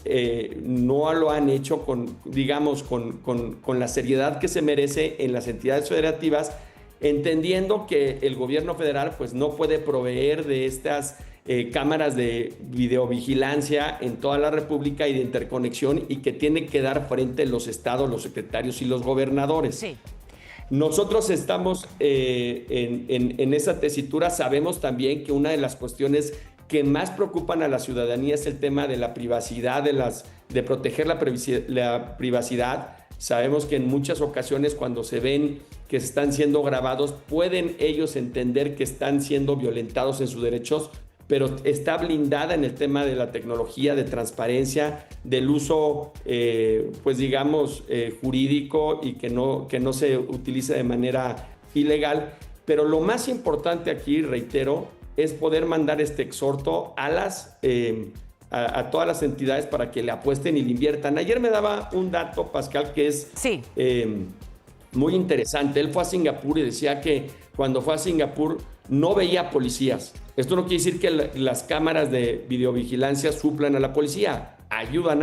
no lo han hecho con la seriedad que se merece en las entidades federativas, entendiendo que el gobierno federal pues no puede proveer de estas cámaras de videovigilancia en toda la República y de interconexión y que tiene que dar frente los estados, los secretarios y los gobernadores. Sí. Nosotros estamos en esa tesitura. Sabemos también que una de las cuestiones que más preocupan a la ciudadanía es el tema de la privacidad, de proteger la privacidad. Sabemos que en muchas ocasiones cuando se ven que están siendo grabados, pueden ellos entender que están siendo violentados en sus derechos, pero está blindada en el tema de la tecnología, de transparencia, del uso, jurídico y que no se utilice de manera ilegal. Pero lo más importante aquí, reitero, es poder mandar este exhorto a todas las entidades para que le apuesten y le inviertan. Ayer me daba un dato, Pascal, que es muy interesante. Él fue a Singapur y decía que cuando fue a Singapur no veía policías. Esto no quiere decir que las cámaras de videovigilancia suplan a la policía, ayudan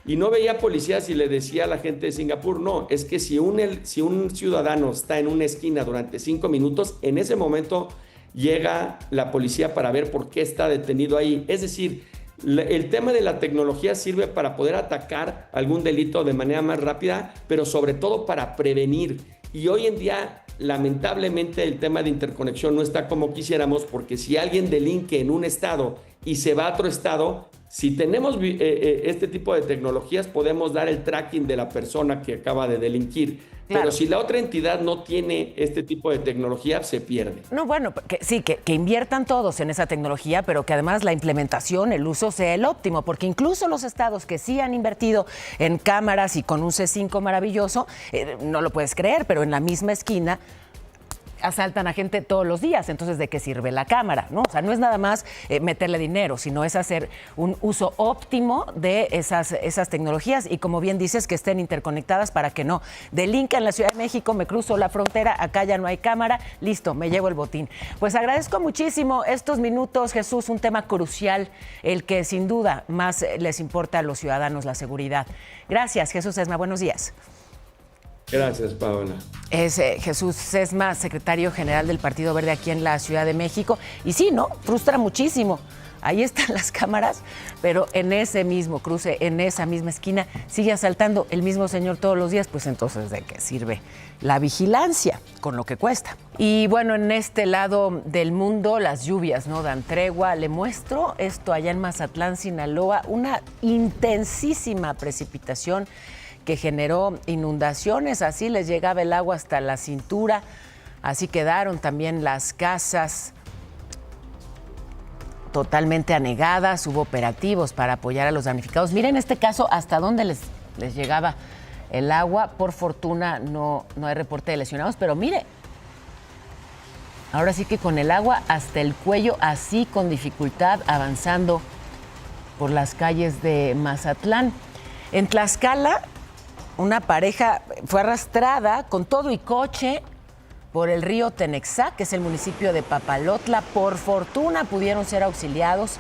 y no veía policías y le decía a la gente de Singapur, no, es que si un ciudadano está en una esquina durante 5 minutos, en ese momento llega la policía para ver por qué está detenido ahí. Es decir, el tema de la tecnología sirve para poder atacar algún delito de manera más rápida, pero sobre todo para prevenir. Y hoy en día, lamentablemente, el tema de interconexión no está como quisiéramos, porque si alguien delinque en un estado y se va a otro estado, si tenemos este tipo de tecnologías, podemos dar el tracking de la persona que acaba de delinquir. Claro. Pero si la otra entidad no tiene este tipo de tecnología, se pierde. No, bueno, que inviertan todos en esa tecnología, pero que además la implementación, el uso sea el óptimo, porque incluso los estados que sí han invertido en cámaras y con un C5 maravilloso, no lo puedes creer, pero en la misma esquina asaltan a gente todos los días. Entonces, ¿de qué sirve la cámara? ¿No? O sea, no es nada más meterle dinero, sino es hacer un uso óptimo de esas tecnologías y, como bien dices, que estén interconectadas para que no delinca en la Ciudad de México, me cruzo la frontera, acá ya no hay cámara, listo, me llevo el botín. Pues agradezco muchísimo estos minutos, Jesús, un tema crucial, el que sin duda más les importa a los ciudadanos, la seguridad. Gracias, Jesús Sesma, buenos días. Gracias, Paola. Es Jesús Sesma, secretario general del Partido Verde aquí en la Ciudad de México. Y sí, ¿no? Frustra muchísimo Ahí están las cámaras, pero en ese mismo cruce, en esa misma esquina, sigue asaltando el mismo señor todos los días, pues entonces ¿de qué sirve la vigilancia? Con lo que cuesta. Y bueno, en este lado del mundo las lluvias no dan tregua. Le muestro esto allá en Mazatlán, Sinaloa, una intensísima precipitación que generó inundaciones, así les llegaba el agua hasta la cintura, así quedaron también las casas totalmente anegadas, hubo operativos para apoyar a los damnificados. Miren este caso, hasta dónde les llegaba el agua. Por fortuna no hay reporte de lesionados, pero mire, ahora sí que con el agua hasta el cuello, así con dificultad, avanzando por las calles de Mazatlán. En Tlaxcala, una pareja fue arrastrada con todo y coche por el río Tenexá, que es el municipio de Papalotla. Por fortuna pudieron ser auxiliados.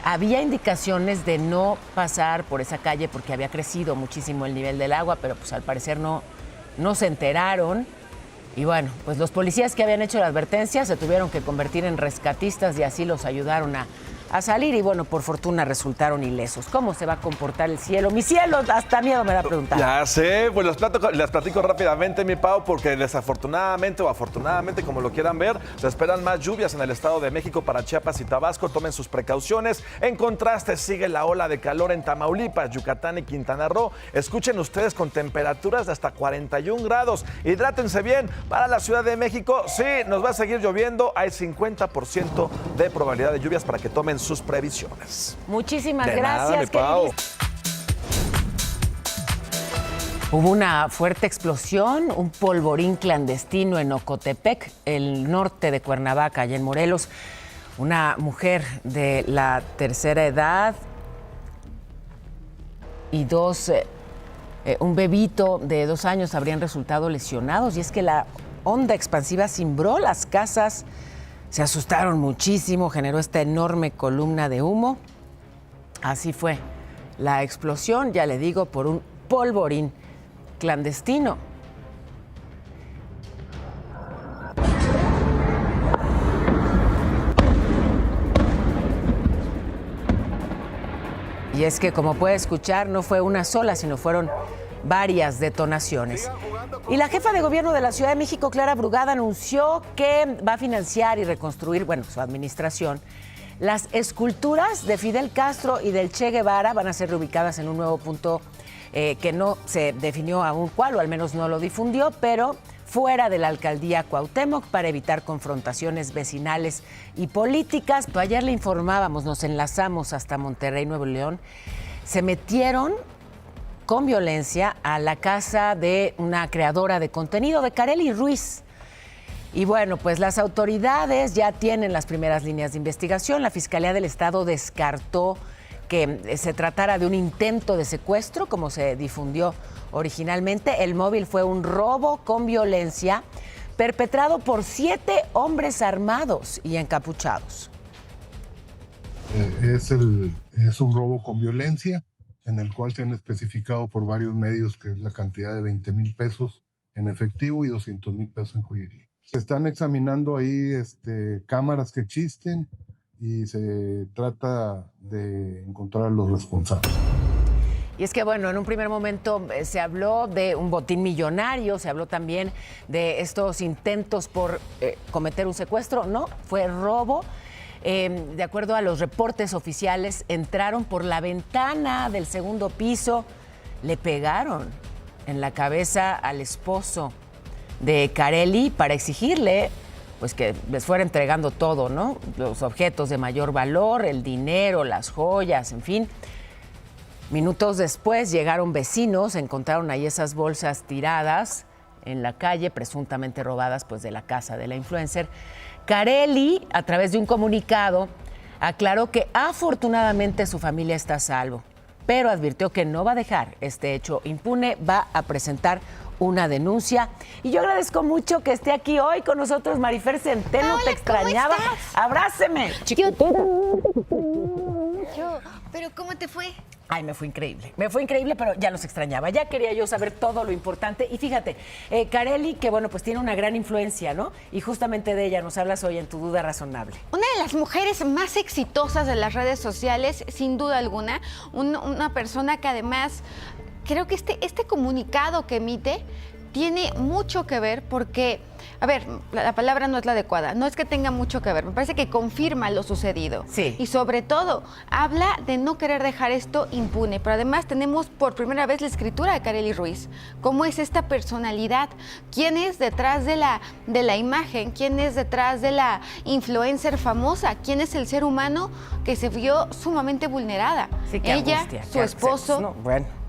Había indicaciones de no pasar por esa calle porque había crecido muchísimo el nivel del agua, pero pues al parecer no se enteraron. Y bueno, pues los policías que habían hecho la advertencia se tuvieron que convertir en rescatistas y así los ayudaron a salir y bueno, por fortuna resultaron ilesos. ¿Cómo se va a comportar el cielo? Mi cielo, hasta miedo me da preguntar. Ya sé, pues les platico rápidamente, mi Pau, porque desafortunadamente o afortunadamente, como lo quieran ver, se esperan más lluvias en el Estado de México para Chiapas y Tabasco. Tomen sus precauciones. En contraste, sigue la ola de calor en Tamaulipas, Yucatán y Quintana Roo. Escuchen ustedes con temperaturas de hasta 41 grados. Hidrátense bien. Para la Ciudad de México, sí, nos va a seguir lloviendo. Hay 50% de probabilidad de lluvias para que tomen sus previsiones. Muchísimas de gracias, nada, mi Pau. Hubo una fuerte explosión, un polvorín clandestino en Ocotepec, el norte de Cuernavaca, allá en Morelos. Una mujer de la tercera edad y un bebito de 2 años habrían resultado lesionados. Y es que la onda expansiva cimbró las casas. Se asustaron muchísimo, generó esta enorme columna de humo. Así fue la explosión, ya le digo, por un polvorín clandestino. Y es que, como puede escuchar, no fue una sola, sino fueron varias detonaciones. Y la jefa de gobierno de la Ciudad de México, Clara Brugada, anunció que va a financiar y reconstruir, su administración, las esculturas de Fidel Castro y del Che Guevara. Van a ser reubicadas en un nuevo punto que no se definió aún cuál, o al menos no lo difundió, pero fuera de la alcaldía Cuauhtémoc para evitar confrontaciones vecinales y políticas. Ayer le informábamos, nos enlazamos hasta Monterrey, Nuevo León. Se metieron con violencia a la casa de una creadora de contenido, de Kareli Ruiz. Y bueno, pues las autoridades ya tienen las primeras líneas de investigación. La Fiscalía del Estado descartó que se tratara de un intento de secuestro, como se difundió originalmente. El móvil fue un robo con violencia perpetrado por 7 hombres armados y encapuchados. Es un robo con violencia, en el cual se han especificado por varios medios que es la cantidad de 20,000 pesos en efectivo y 200,000 pesos en joyería. Se están examinando ahí cámaras que existen y se trata de encontrar a los responsables. Y es que, en un primer momento se habló de un botín millonario, se habló también de estos intentos por cometer un secuestro. No, fue robo. De acuerdo a los reportes oficiales, entraron por la ventana del segundo piso, le pegaron en la cabeza al esposo de Kareli para exigirle que les fuera entregando todo, ¿no? Los objetos de mayor valor, el dinero, las joyas, en fin. Minutos después llegaron vecinos, encontraron ahí esas bolsas tiradas en la calle, presuntamente robadas de la casa de la influencer. Kareli, a través de un comunicado, aclaró que afortunadamente su familia está a salvo, pero advirtió que no va a dejar este hecho impune, va a presentar una denuncia. Y yo agradezco mucho que esté aquí hoy con nosotros Marifer Centeno. Hola, te extrañaba. Abráceme. ¿Pero cómo te fue? Ay, me fue increíble, pero ya los extrañaba. Ya quería yo saber todo lo importante. Y fíjate, Karely, que bueno, pues tiene una gran influencia, ¿no? Y justamente de ella nos hablas hoy en Tu Duda Razonable. Una de las mujeres más exitosas de las redes sociales, sin duda alguna. Una persona que además, creo que este comunicado que emite tiene mucho que ver porque, a ver, la palabra no es la adecuada, no es que tenga mucho que ver, me parece que confirma lo sucedido. Sí. Y sobre todo, habla de no querer dejar esto impune, pero además tenemos por primera vez la escritura de Karely Ruiz. ¿Cómo es esta personalidad? ¿Quién es detrás de la imagen? ¿Quién es detrás de la influencer famosa? ¿Quién es el ser humano que se vio sumamente vulnerada? Sí, qué ella, angustia, su esposo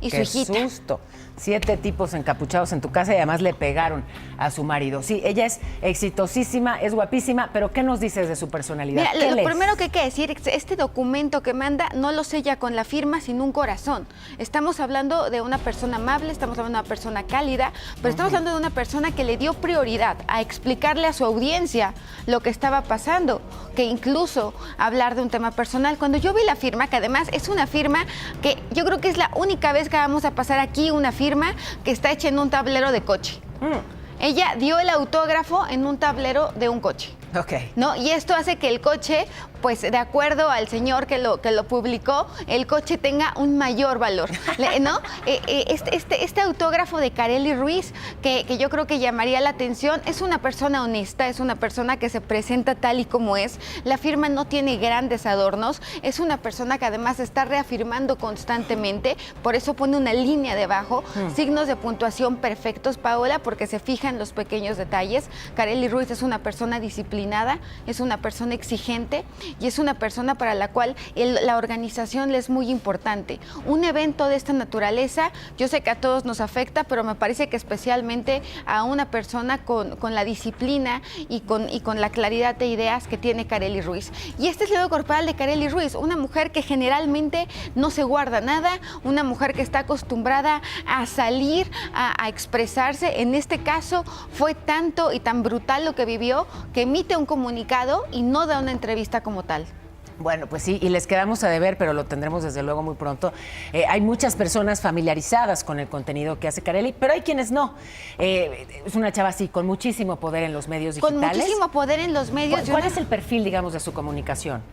y su hijita. Qué susto. 7 tipos encapuchados en tu casa y además le pegaron a su marido. Sí, ella es exitosísima, es guapísima, pero ¿qué nos dices de su personalidad? Mira, lo primero que hay que decir, este documento que manda no lo sella con la firma, sino un corazón. Estamos hablando de una persona amable, estamos hablando de una persona cálida, pero estamos hablando de una persona que le dio prioridad a explicarle a su audiencia lo que estaba pasando, que incluso hablar de un tema personal. Cuando yo vi la firma, que además es una firma que yo creo que es la única vez que vamos a pasar aquí una firma que está hecha en un tablero de coche. Ella dio el autógrafo en un tablero de un coche. Okay. ¿No? Y esto hace que el coche, pues de acuerdo al señor que lo publicó, el coche tenga un mayor valor, ¿no? Este autógrafo de Karely Ruiz, que yo creo que llamaría la atención, es una persona honesta, es una persona que se presenta tal y como es. La firma no tiene grandes adornos, es una persona que además está reafirmando constantemente, por eso pone una línea debajo, signos de puntuación perfectos, Paola, porque se fija en los pequeños detalles. Karely Ruiz es una persona disciplinada, es una persona exigente y es una persona para la cual la organización le es muy importante. Un evento de esta naturaleza, yo sé que a todos nos afecta, pero me parece que especialmente a una persona con la disciplina y con la claridad de ideas que tiene Karely Ruiz. Y este es el lado corporal de Karely Ruiz, una mujer que generalmente no se guarda nada, una mujer que está acostumbrada a salir, a expresarse. En este caso fue tanto y tan brutal lo que vivió que emite un comunicado y no da una entrevista como tal. Bueno, pues sí, y les quedamos a deber, pero lo tendremos desde luego muy pronto. Hay muchas personas familiarizadas con el contenido que hace Karely, pero hay quienes no. Es una chava así, con muchísimo poder en los medios digitales. Con muchísimo poder en los medios. ¿Cuál es el perfil, digamos, de su comunicación?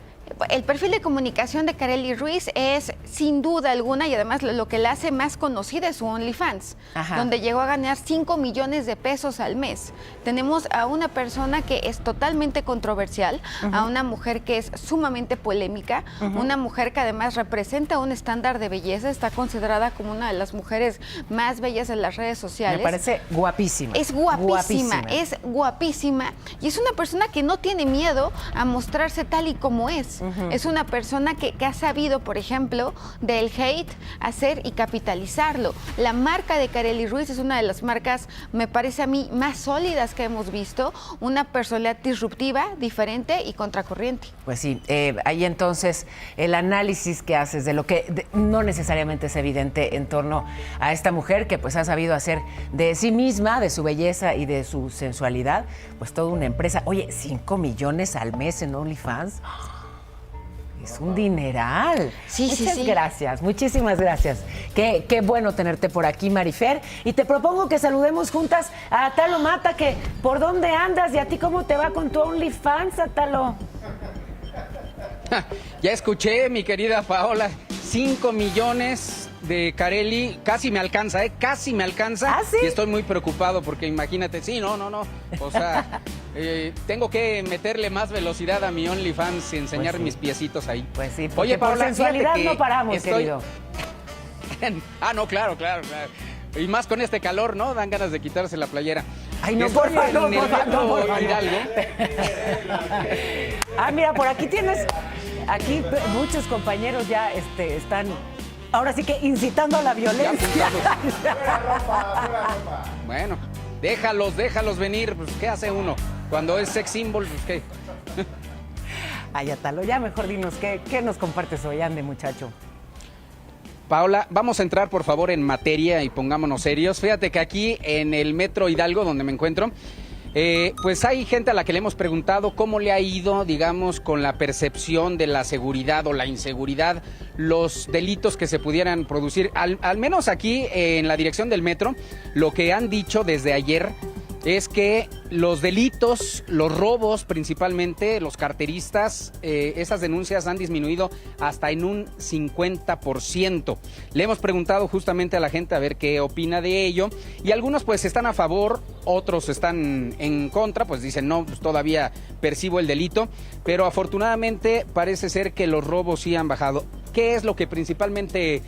El perfil de comunicación de Karely Ruiz es sin duda alguna, y además lo que la hace más conocida es su OnlyFans, donde llegó a ganar 5 millones de pesos al mes. Tenemos a una persona que es totalmente controversial, a una mujer que es sumamente polémica, una mujer que además representa un estándar de belleza, está considerada como una de las mujeres más bellas en las redes sociales. Me parece guapísima. Es guapísima, es guapísima, y es una persona que no tiene miedo a mostrarse tal y como es. Es una persona que ha sabido, por ejemplo, del hate hacer y capitalizarlo. La marca de Karely Ruiz es una de las marcas, me parece a mí, más sólidas que hemos visto. Una personalidad disruptiva, diferente y contracorriente. Pues sí, ahí entonces el análisis que haces de lo que no necesariamente es evidente en torno a esta mujer que pues ha sabido hacer de sí misma, de su belleza y de su sensualidad, pues toda una empresa. Oye, 5 millones al mes en OnlyFans. Es un dineral. Muchas gracias, muchísimas gracias. Qué bueno tenerte por aquí, Marifer. Y te propongo que saludemos juntas a Atalo Mata, que ¿por dónde andas? ¿Y a ti cómo te va con tu OnlyFans, Atalo? Ya escuché, mi querida Paola, 5 millones de Karely, casi me alcanza, casi me alcanza. ¿Ah, sí? Y estoy muy preocupado porque imagínate, no. O sea, tengo que meterle más velocidad a mi OnlyFans y enseñar mis piecitos ahí. Pues sí, porque oye, Paola, por sensualidad no paramos, querido. No, claro. Y más con este calor, ¿no? Dan ganas de quitarse la playera. Ay, no, por favor, no. Mira, por aquí tienes... Aquí muchos compañeros ya están... Ahora sí que incitando a la violencia. Bueno, déjalos venir. Pues, ¿qué hace uno? Cuando es sex symbol, pues, ¿qué? Ay, Atalo, ya mejor dinos, ¿qué nos compartes hoy? Ande, muchacho. Paola, vamos a entrar, por favor, en materia y pongámonos serios. Fíjate que aquí en el Metro Hidalgo, donde me encuentro, Pues hay gente a la que le hemos preguntado cómo le ha ido, digamos, con la percepción de la seguridad o la inseguridad, los delitos que se pudieran producir. Al menos aquí en la dirección del metro, lo que han dicho desde ayer es que los delitos, los robos principalmente, los carteristas, esas denuncias han disminuido hasta en un 50%. Le hemos preguntado justamente a la gente a ver qué opina de ello y algunos pues están a favor, otros están en contra, pues dicen no, pues todavía percibo el delito, pero afortunadamente parece ser que los robos sí han bajado. ¿Qué es lo que principalmente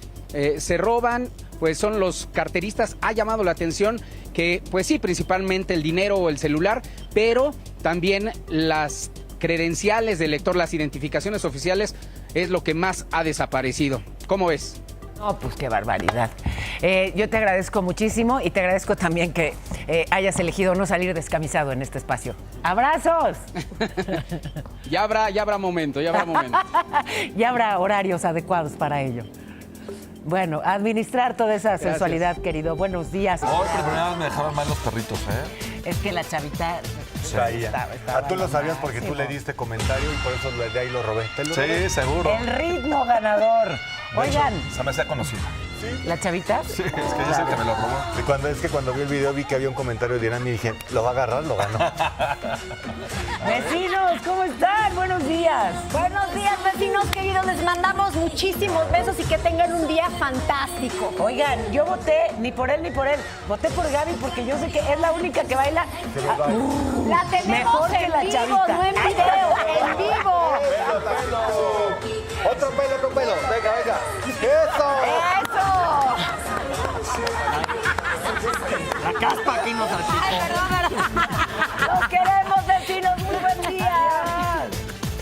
se roban? Pues son los carteristas. Ha llamado la atención que, pues sí, principalmente el dinero o el celular, pero también las credenciales del lector, las identificaciones oficiales, es lo que más ha desaparecido. ¿Cómo ves? No, pues qué barbaridad. Yo te agradezco muchísimo y te agradezco también que hayas elegido no salir descamisado en este espacio. ¡Abrazos! Ya habrá momento. Ya habrá horarios adecuados para ello. Bueno, administrar toda esa sensualidad, querido. Buenos días. Hoy por primera vez me dejaron mal los perritos, ¿eh? Es que la chavita... Estaba tú lo sabías porque tú le diste comentario y por eso de ahí lo robé. Sí, seguro. El ritmo ganador. Oigan. Se me hacía conocido. ¿Sí? ¿La chavita? Sí, es que yo sé que me lo robó. Cuando vi el video vi que había un comentario de Irán y dije, lo va a agarrar, lo ganó. Vecinos, ¿cómo están? Buenos días. Buenos días, vecinos queridos. Les mandamos muchísimos besos y que tengan un día fantástico. Oigan, yo voté ni por él ni por él. Voté por Gaby porque yo sé que es la única que baila. La tenemos mejor que la vivo, chavita. no en video, en vivo. Otro pelo. Venga. ¡Eso! La caspa aquí nos ¡Los queremos!